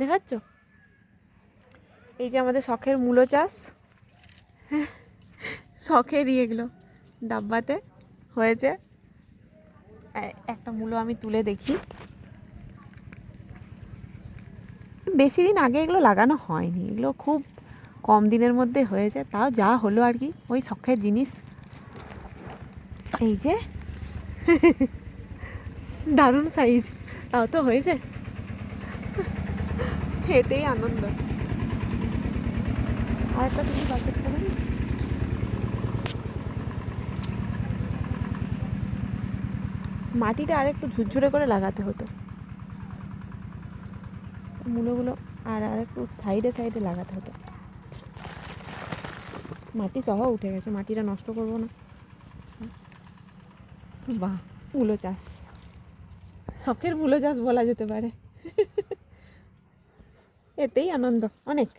দেখাচ্ছ? এই যে আমাদের শখের মূলো চাষ, শখেরই এগুলো ডাব্বাতে হয়েছে। একটা মূলো আমি তুলে দেখি। বেশি দিন আগে এগুলো লাগানো হয়নি, এগুলো খুব কম দিনের মধ্যে হয়েছে, তাও যা হলো আর কি, ওই শখের জিনিস। এই যে দারুণ সাইজ, তাও তো হয়েছে, এতেই আনন্দ। আর একটা তুমি বাজেট করে মাটিটা আর একটু ঝুরঝুরে করে লাগাতে হতো মূলগুলো, আর একটু সাইডে সাইডে লাগাতে হতো। মাটি সহ উঠে গেছে, মাটিটা নষ্ট করবো না। বাহ, মূলো চাষ, শখের মূলো চাষ বলা যেতে পারে। এতেই আনন্দ অনেক।